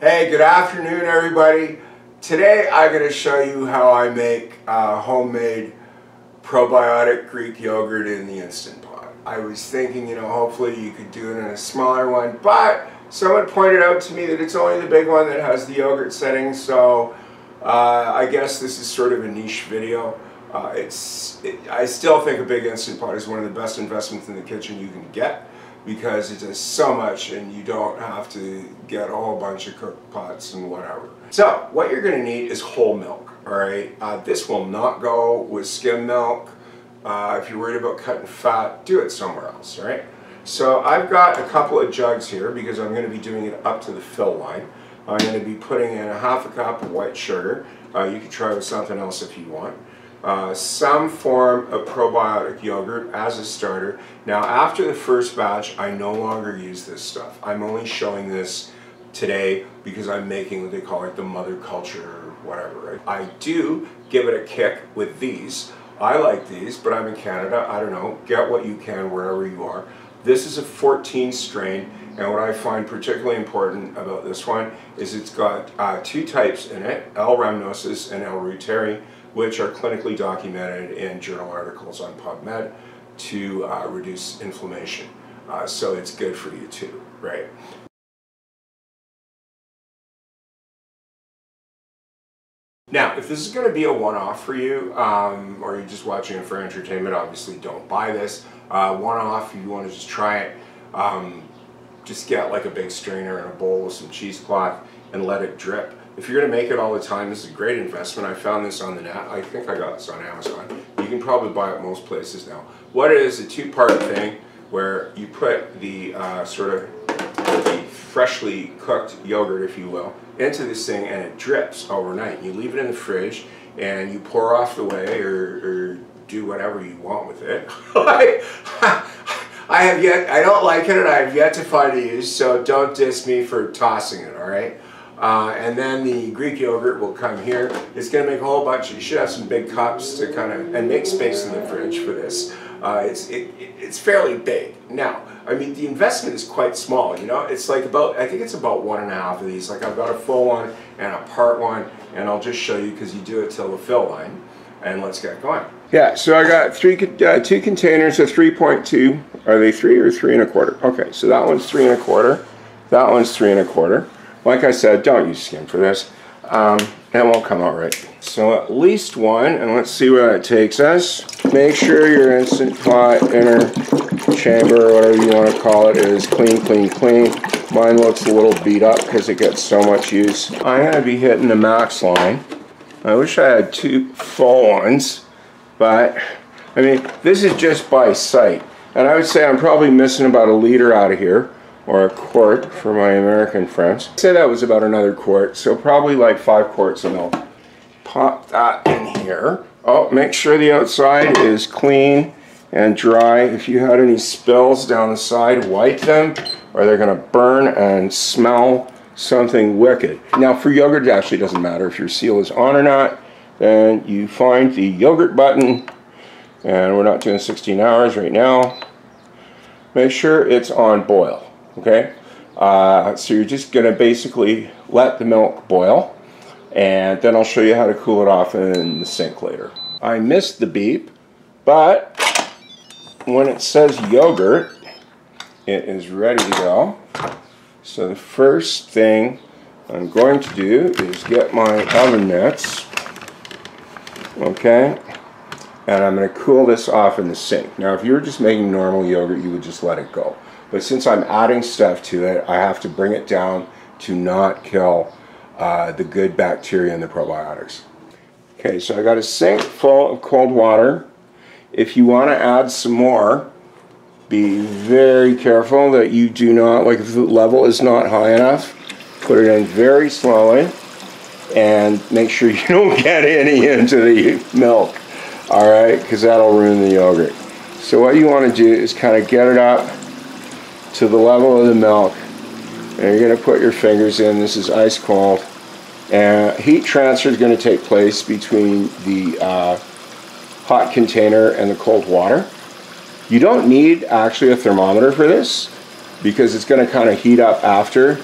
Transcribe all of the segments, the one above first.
Hey, good afternoon everybody. Today I'm going to show you how I make homemade probiotic Greek yogurt in the Instant Pot. I was thinking, hopefully you could do it in a smaller one, but someone pointed out to me that it's only the big one that has the yogurt setting, so I guess this is sort of a niche video. I still think a big Instant Pot is one of the best investments in the kitchen you can get, because it does so much and you don't have to get a whole bunch of cooked pots and whatever. So what you're going to need is whole milk. Alright, this will not go with skim milk. If you're worried about cutting fat, do it somewhere else. Alright, so I've got a couple of jugs here because I'm going to be doing it up to the fill line. I'm going to be putting in a half a cup of white sugar. You can try with something else if you want. Some form of probiotic yogurt as a starter. Now after the first batch I no longer use this stuff. I'm only showing this today because I'm making what they call it the mother culture or whatever. I do give it a kick with these. I like these, but I'm in Canada. I don't know, get what you can wherever you are. This is a 14 strain, and what I find particularly important about this one is it's got two types in it, L. rhamnosus and L. reuteri, which are clinically documented in journal articles on PubMed to reduce inflammation. So it's good for you too, right? Now, if this is going to be a one-off for you, or you're just watching it for entertainment, obviously don't buy this. One-off, if you want to just try it, just get like a big strainer and a bowl with some cheesecloth and let it drip. If you're going to make it all the time, this is a great investment. I found this on the net. I think I got this on Amazon. You can probably buy it most places now. What it is, a two-part thing where you put the the freshly cooked yogurt, if you will, into this thing and it drips overnight. You leave it in the fridge and you pour off the whey or do whatever you want with it. I don't like it and I have yet to find a use, so don't diss me for tossing it, alright? And then the Greek yogurt will come here. It's going to make a whole bunch. You should have some big cups to and make space in the fridge for this. It's fairly big. Now, I mean, the investment is quite small, It's like I think it's about 1.5 of these. Like I've got a full one and a part one, and I'll just show you because you do it till the fill line. And let's get going. Yeah, so I got two containers of 3.2. Are they 3 or 3 1/4? Okay, so that one's 3 1/4. That one's 3 1/4. Like I said, don't use skim for this. It won't come out right. So at least one, and let's see where that takes us. Make sure your Instant Pot inner chamber, or whatever you want to call it, is clean, clean, clean. Mine looks a little beat up because it gets so much use. I'm going to be hitting the max line. I wish I had 2 full ones, but I mean, this is just by sight. And I would say I'm probably missing about 1 liter out of here, or 1 quart for my American friends. I'd say that was about another quart, so probably like 5 quarts of milk. Pop that in here. Oh, make sure the outside is clean and dry. If you had any spills down the side, wipe them, or they're going to burn and smell something wicked. Now for yogurt, it actually doesn't matter if your seal is on or not. Then you find the yogurt button, and we're not doing 16 hours right now. Make sure it's on boil. Okay, so you're just going to basically let the milk boil, and then I'll show you how to cool it off in the sink later. I missed the beep, but when it says yogurt, it is ready to go. So the first thing I'm going to do is get my oven mitts, okay, and I'm going to cool this off in the sink. Now if you were just making normal yogurt, you would just let it go. But since I'm adding stuff to it, I have to bring it down to not kill the good bacteria in the probiotics. Okay, so I got a sink full of cold water. If you want to add some more, be very careful that you do not, like if the level is not high enough, put it in very slowly and make sure you don't get any into the milk, alright, because that'll ruin the yogurt. So what you want to do is kind of get it up to the level of the milk, and you're going to put your fingers in. This is ice cold, and heat transfer is going to take place between the hot container and the cold water. You don't need actually a thermometer for this because it's going to kind of heat up after.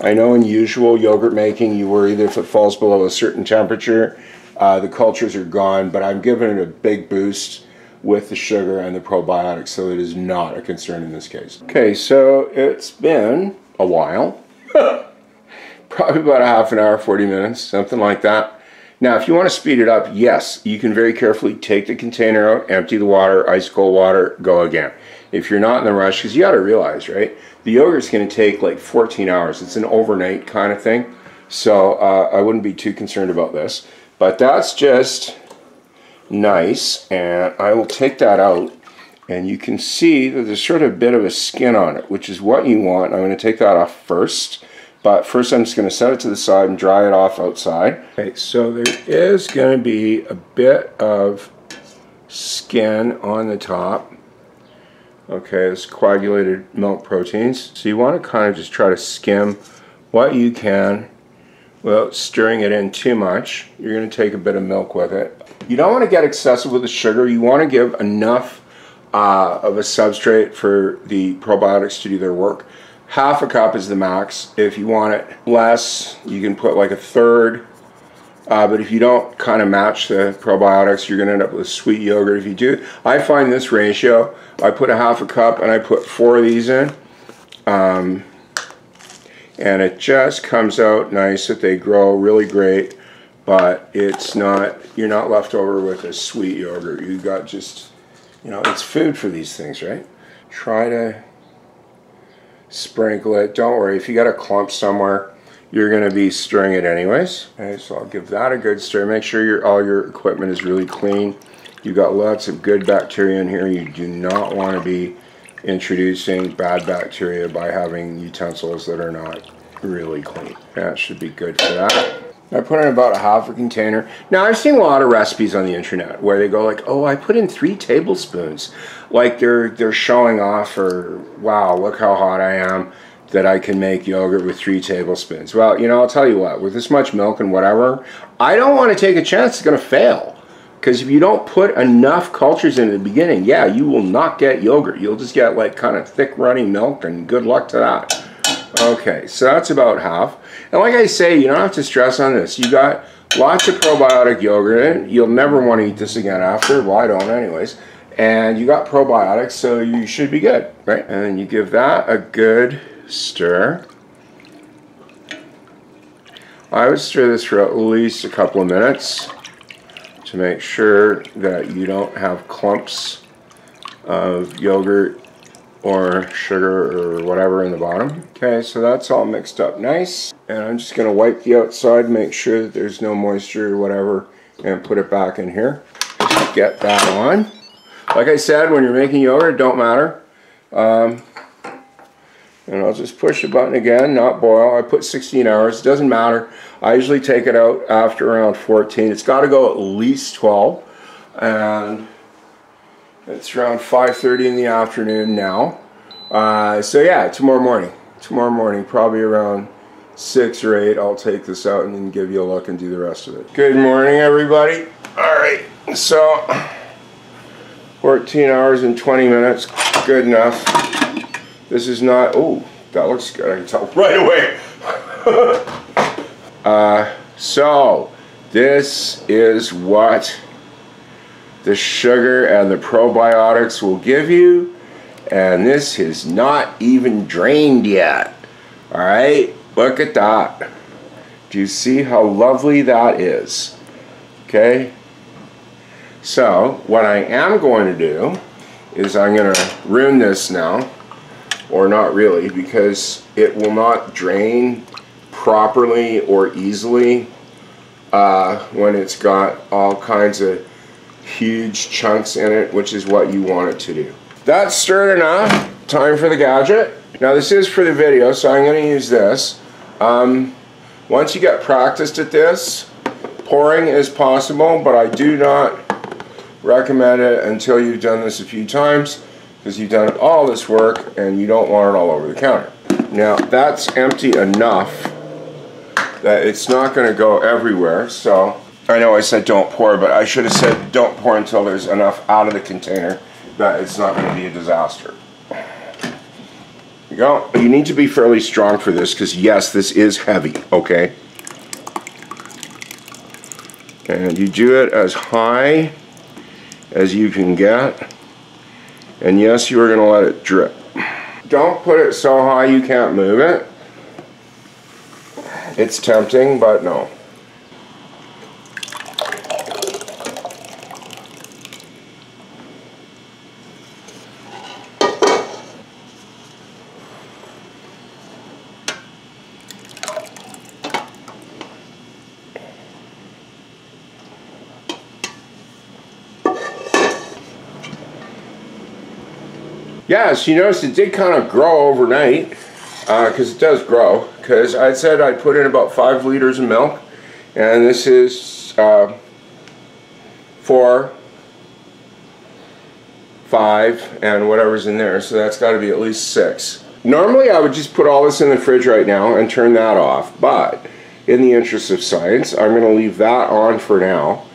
I know in usual yogurt making you worry that if it falls below a certain temperature, the cultures are gone, but I'm giving it a big boost with the sugar and the probiotics, so it is not a concern in this case. Okay, so it's been a while. Probably about a half an hour, 40 minutes, something like that. Now, if you want to speed it up, yes, you can very carefully take the container out, empty the water, ice cold water, go again. If you're not in the rush, because you got to realize, right, the yogurt's going to take like 14 hours. It's an overnight kind of thing, so I wouldn't be too concerned about this. But that's just nice, and I will take that out, and you can see that there's sort of a bit of a skin on it, which is what you want. I'm going to take that off first. But first I'm just going to set it to the side and dry it off outside. Okay, so there is going to be a bit of skin on the top. Okay, it's coagulated milk proteins. So you want to kind of just try to skim what you can without stirring it in too much. You're going to take a bit of milk with it. You don't want to get excessive with the sugar. You want to give enough of a substrate for the probiotics to do their work. Half a cup is the max. If you want it less, you can put like a third. But if you don't kind of match the probiotics, you're going to end up with sweet yogurt. If you do, I find this ratio, I put a half a cup and I put 4 of these in. And it just comes out nice that they grow really great. But it's not, you're not left over with a sweet yogurt. You've got just, you know, it's food for these things, right? Try to sprinkle it. Don't worry, if you got a clump somewhere, you're going to be stirring it anyways. Okay, so I'll give that a good stir. Make sure all your equipment is really clean. You've got lots of good bacteria in here. You do not want to be introducing bad bacteria by having utensils that are not really clean. That should be good for that. I put in about a half a container. Now, I've seen a lot of recipes on the internet where they go like, oh, I put in 3 tablespoons. Like they're showing off, or wow, look how hot I am that I can make yogurt with 3 tablespoons. Well, you know, I'll tell you what, with this much milk and whatever, I don't want to take a chance it's going to fail. Because if you don't put enough cultures in the beginning, yeah, you will not get yogurt. You'll just get like kind of thick running milk, and good luck to that. Okay, so that's about half. And like I say, you don't have to stress on this. You got lots of probiotic yogurt in. You'll never want to eat this again after. Well, I don't anyways. And you got probiotics, so you should be good, right? And then you give that a good stir. I would stir this for at least a couple of minutes to make sure that you don't have clumps of yogurt or sugar or whatever in the bottom. Okay, so that's all mixed up nice. And I'm just going to wipe the outside, make sure that there's no moisture or whatever, and put it back in here. Just get that on. Like I said, when you're making yogurt, it don't matter. And I'll just push the button again, not boil. I put 16 hours, it doesn't matter. I usually take it out after around 14. It's got to go at least 12. And it's around 5:30 in the afternoon now. So yeah, tomorrow morning, probably around 6 or 8, I'll take this out and then give you a look and do the rest of it. Good morning, everybody. All right, so 14 hours and 20 minutes, good enough. This is not, oh, that looks good, I can tell right away. So this is what the sugar and the probiotics will give you, and this is not even drained yet. All right, look at that. Do you see how lovely that is? Okay, so what I am going to do is I'm going to ruin this now, or not really, because it will not drain properly or easily when it's got all kinds of huge chunks in it, which is what you want it to do. That's stirred enough. Time for the gadget. Now this is for the video, so I'm going to use this. Once you get practiced at this, pouring is possible, but I do not recommend it until you've done this a few times, because you've done all this work and you don't want it all over the counter. Now that's empty enough that it's not going to go everywhere, so I know I said don't pour, but I should have said don't pour until there's enough out of the container that it's not going to be a disaster. you go. You need to be fairly strong for this because yes, this is heavy, okay? And you do it as high as you can get. And yes, you are going to let it drip. Don't put it so high you can't move it. It's tempting, but no. Yes, you notice it did kind of grow overnight, because it does grow, because I said I'd put in about 5 liters of milk, and this is 4, 5, and whatever's in there, so that's got to be at least 6. Normally I would just put all this in the fridge right now and turn that off, but in the interest of science, I'm going to leave that on for now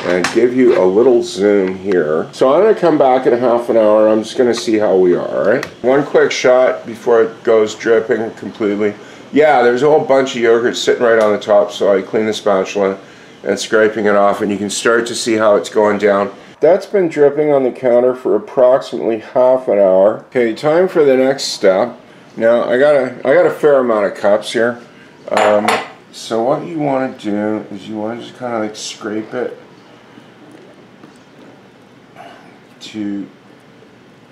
and give you a little zoom here. So I'm going to come back in half an hour. I'm just going to see how we are, all right? One quick shot before it goes dripping completely. Yeah, there's a whole bunch of yogurt sitting right on the top, so I clean the spatula and scraping it off, and you can start to see how it's going down. That's been dripping on the counter for approximately half an hour. Okay, time for the next step. Now I got a fair amount of cups here. So what you want to do is you want to just kind of like scrape it to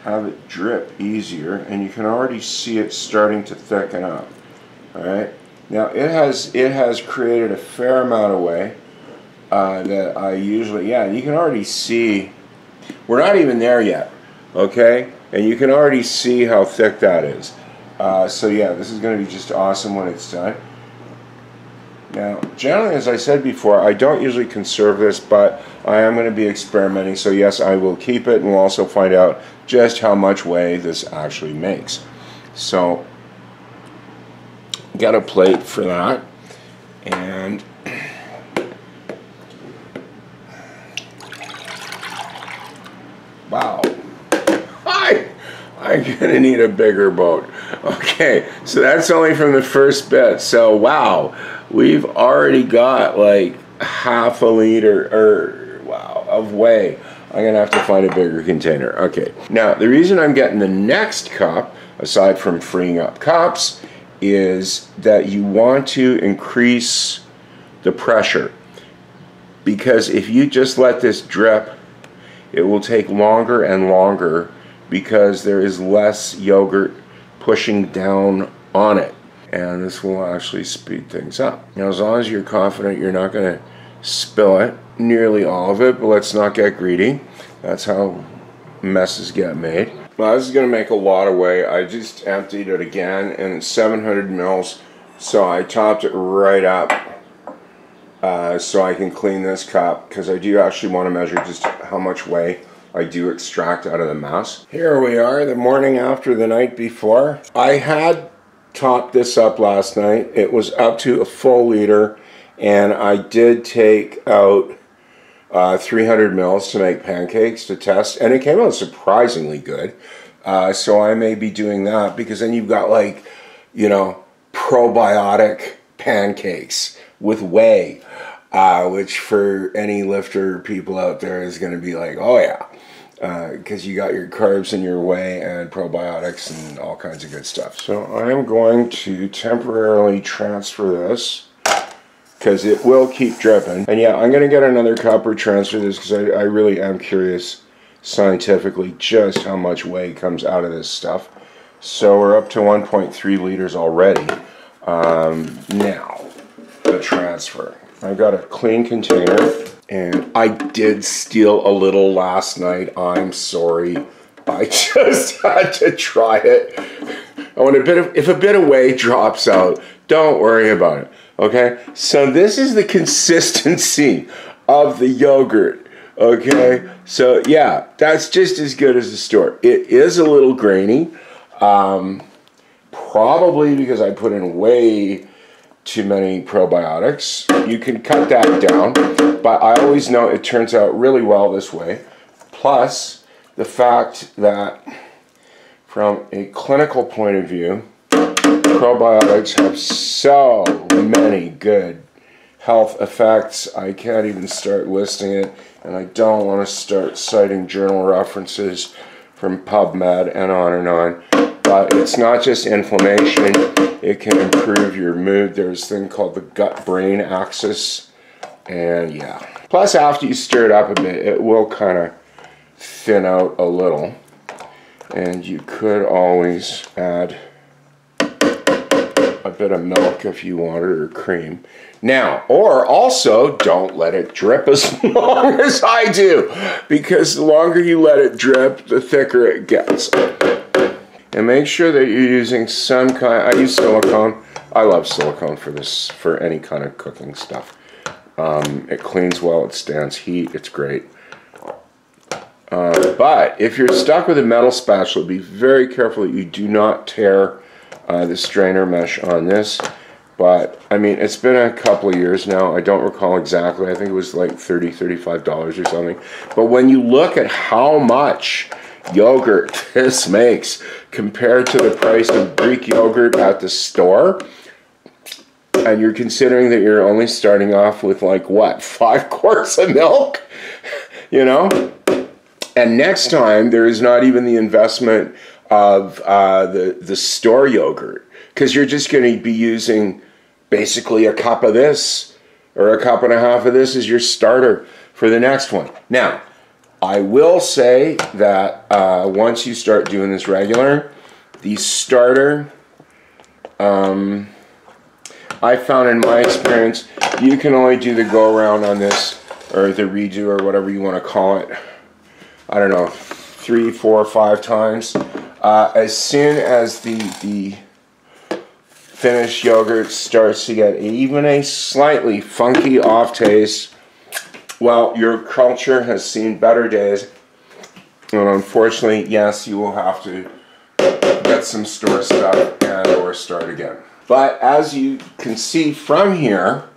have it drip easier, and you can already see it starting to thicken up. All right. Now it has created a fair amount of whey that I usually, yeah, you can already see. We're not even there yet, okay? And you can already see how thick that is. So yeah, this is going to be just awesome when it's done. Now, generally, as I said before, I don't usually conserve this, but I am going to be experimenting, so yes, I will keep it, and we'll also find out just how much whey this actually makes. So, got a plate for that, and wow, I'm going to need a bigger boat. Okay, so that's only from the first bit, so wow. We've already got like half a liter wow, of whey. I'm gonna have to find a bigger container. Okay, now the reason I'm getting the next cup, aside from freeing up cups, is that you want to increase the pressure. Because if you just let this drip, it will take longer and longer because there is less yogurt pushing down on it. And this will actually speed things up. Now, as long as you're confident you're not going to spill it, nearly all of it, but let's not get greedy. That's how messes get made. Well, this is going to make a lot of whey. I just emptied it again, and it's 700 mils, so I topped it right up so I can clean this cup, because I do actually want to measure just how much whey I do extract out of the mass. Here we are, the morning after the night before. I had topped this up last night. It was up to a full liter, and I did take out 300 mils to make pancakes to test, and it came out surprisingly good. So I may be doing that, because then you've got, like, you know, probiotic pancakes with whey, which for any lifter people out there is going to be like, oh yeah, because you got your carbs and your whey and probiotics and all kinds of good stuff. So I am going to temporarily transfer this, because it will keep dripping. And yeah, I'm going to get another cup or transfer this, because I really am curious scientifically just how much whey comes out of this stuff. So we're up to 1.3 liters already. Now, the transfer. I've got a clean container, and I did steal a little last night. I'm sorry. I just had to try it. I want a bit of, if a bit of whey drops out, don't worry about it. Okay? So this is the consistency of the yogurt. Okay? So yeah, that's just as good as the store. It is a little grainy. Probably because I put in way too many probiotics. You can cut that down, but I always know it turns out really well this way. Plus, the fact that from a clinical point of view, probiotics have so many good health effects. I can't even start listing it, and I don't want to start citing journal references from PubMed and on. But it's not just inflammation, it can improve your mood. There's a thing called the gut-brain axis, and yeah. Plus, after you stir it up a bit, it will kind of thin out a little, and you could always add a bit of milk if you wanted, or cream. Now, or also, don't let it drip as long as I do, because the longer you let it drip, the thicker it gets. And make sure that you're using some kind, I use silicone. I love silicone for this, for any kind of cooking stuff. It cleans well, it stands heat, it's great. But if you're stuck with a metal spatula, be very careful that you do not tear the strainer mesh on this. But I mean, it's been a couple of years now. I don't recall exactly. I think it was like $30, $35 or something. But when you look at how much yogurt this makes compared to the price of Greek yogurt at the store, and you're considering that you're only starting off with like what, 5 quarts of milk, you know? And next time there is not even the investment of the store yogurt, because you're just going to be using basically a cup of this or a cup and a half of this as your starter for the next one. Now, I will say that once you start doing this regular, the starter, I found in my experience, you can only do the go around on this, or the redo, or whatever you want to call it, I don't know, 3, 4, 5 times. As soon as the finished yogurt starts to get even a slightly funky off taste, well, your culture has seen better days. And unfortunately, yes, you will have to get some store stuff and or start again. But as you can see from here,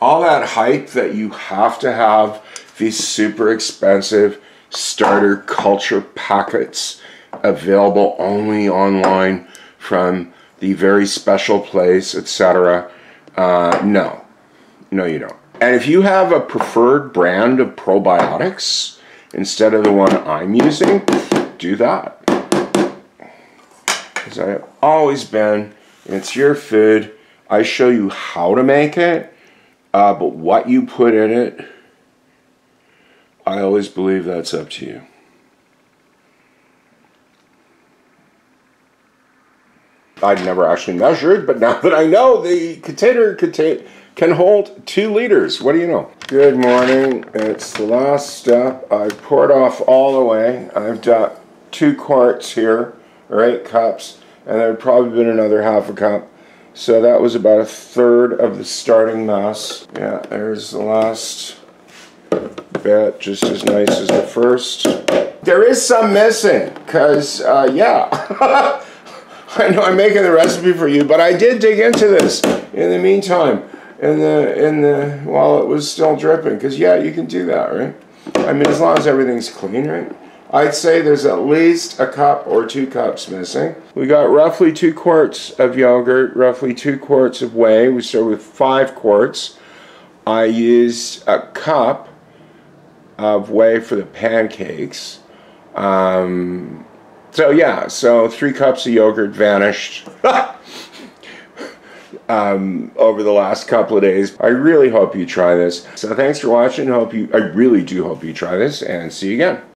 all that hype that you have to have these super expensive starter culture packets available only online from the very special place, etc. No, you don't. And if you have a preferred brand of probiotics instead of the one I'm using, do that. Because I have always been, it's your food. I show you how to make it, but what you put in it, I always believe that's up to you. I'd never actually measured, but now that I know, the container can hold 2 liters. What do you know? Good morning. It's the last step. I've poured off all the way. I've got 2 quarts here, or 8 cups, and there had probably been another half a cup. So that was about 1/3 of the starting mess. Yeah, there's the last bit, just as nice as the first. There is some missing, because, yeah. I know I'm making the recipe for you, but I did dig into this in the meantime, while it was still dripping, because yeah, you can do that, right? I mean, as long as everything's clean, right? I'd say there's at least a cup or 2 cups missing. We got roughly 2 quarts of yogurt, roughly 2 quarts of whey. We start with 5 quarts. I used a cup of whey for the pancakes. So yeah, so 3 cups of yogurt vanished over the last couple of days. I really hope you try this. So thanks for watching. I really do hope you try this, and see you again.